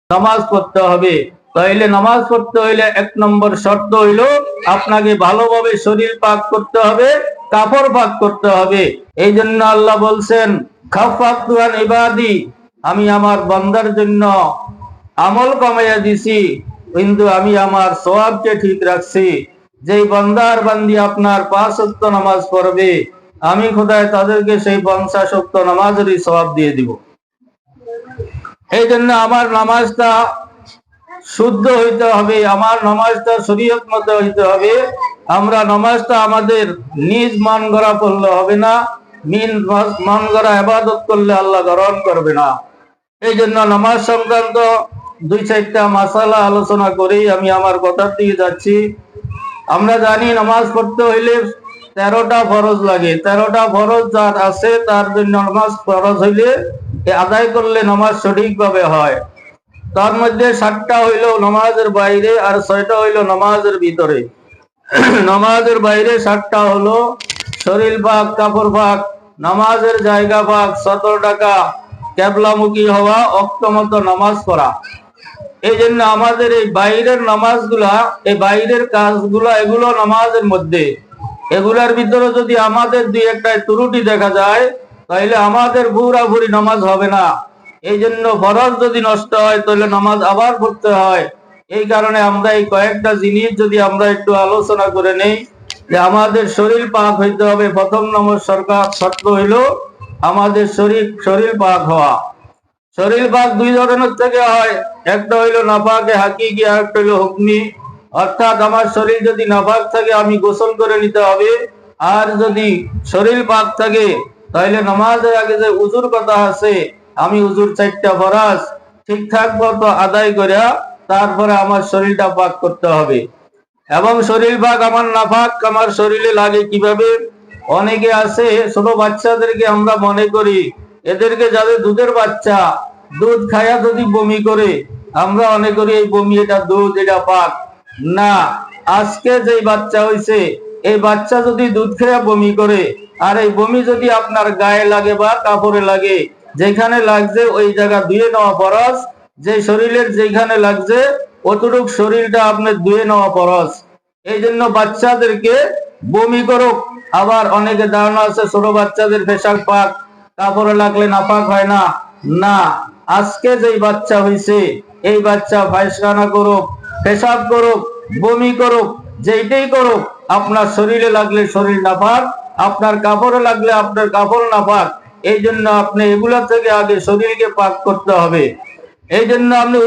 নামাজ পড়তে হবে। তাইলে নামাজ পড়তে হইলে 1 নম্বর শর্ত হইল আপনাকে ভালোভাবে শরীর পাক করতে হবে, কাপড় পাক করতে হবে। এই জন্য আল্লাহ বলছেন খাফফাতু আন ইবাদি, আমি আমার বান্দার জন্য আমল কমাইয়া দিছি, কিন্তু আমি আমার সওয়াবকে ঠিক রাখছি। যেই বান্দার বান্দি আপনার 5 ওয়াক্ত নামাজ পড়বে, আমি খোদায় তাদেরকে সেই 50 ওয়াক্ত নামাজেরই সওয়াব দিয়ে দিব। এই জন্য আমার নামাজটা শুদ্ধ হইতে হবে, আমার নামাজটা শরীয়ত মতো হইতে হবে। আমরা নামাজটা আমাদের নিজ মন গড়া পড়লে হবে না, মন গড়া ইবাদত করলে আল্লাহ গ্রহণ করবে না। এই জন্য নামাজ সংক্রান্ত 2-4টা মাসালা আলোচনা করেই আমি আমার কথার দিকে যাচ্ছি। আমরা জানি নামাজ পড়তে হইলে 13টা ফরজ লাগে। 13টা ফরজ যার আছে তার জন্য নামাজ ফরজ হইলে আদায় করলে নামাজ সঠিকভাবে হয়। তার মধ্যে 7টা হইল নামাজের বাইরে আর 6টা হইল নামাজের ভিতরে। নামাজের বাইরে 7টা হলো শরীর পাক, কাপড় পাক, নামাজের জায়গা পাক, 17 টাকা, কিবলামুখী হওয়া, ওয়াক্ত মতো নামাজ পড়া। এই জন্য আমাদের এই বাইরের নামাজগুলা, এই বাইরের কাজগুলা, এগুলো নামাজের মধ্যে। এগুলার ভিতরে যদি আমাদের 2-1টা ত্রুটি দেখা যায় তাহলে আমাদের পুরাপুরি নামাজ হবে না। এই জন্য ফরজ যদি নষ্ট হয় তাহলে নামাজ আবার পড়তে হয়। এই কারণে আমরা এই কয়েকটা জিনিস যদি আমরা একটু আলোচনা করে নেই, যে আমাদের শরীর পাক হইতে হবে। 1 নম্বর শর্ত হইল আমাদের শরীর পাক হওয়া। শরীর পাক 2 ধরনের থেকে হয়, একটা হইল নাপাকে হাকিকি, আর একটা হইল হুকমি। অর্থাৎ আমার শরীর যদি নাপাক থাকে আমি গোসল করে নিতে হবে, আর যদি শরীর পাক থাকে তাহলে নামাজের আগে যে উযুর কথা আছে, আমি উযুর 4টা ফরজ ঠিকঠাক মতো আদায় করে তারপরে আমার শরীরটা পাক করতে হবে। এবং শরীর পাক আমার নাপাক আমার শরীরে লাগে কিভাবে? অনেকে আছে ছোট বাচ্চাদেরকে আমরা মনে করি এদেরকে, যাদের দুধের বাচ্চা, দুধ খায়া যদি বমি করে আমরা মনে করি এই বমি, এটা দুধ, এটা পাক। না, আজকে যে বাচ্চা হইছে এই বাচ্চা যদি দুধ খায়া বমি করে আর এই বমি যদি আপনার গায়ে লাগে বা কাপড়ে লাগে, যেখানে লাগছে ওই জায়গা ধুয়ে নেওয়া ফরজ। যে শরীরের যেখানে লাগছে অতটুক শরীরটা আপনার ধুয়ে নেওয়া ফরজ। এই জন্য বাচ্চাদেরকে বমি করুক। আবার অনেকে ধারণা আছে ছোট বাচ্চাদের পেশাব পাক, কাপড়ে লাগলে নাপাক হয় না। না, আজকে যেই বাচ্চা হইছে এই বাচ্চা পায়খানা করুক, পেশাব করুক, বমি করুক, যেইটাই করুক, আপনার শরীরে লাগলে শরীর নাপাক, আপনার কাপড়ে লাগলে আপনার কাপড় নাপাক। এই জন্য আপনি এগুলা থেকে আগে শরীরকে পাক করতে হবে। এই জন্য আপনি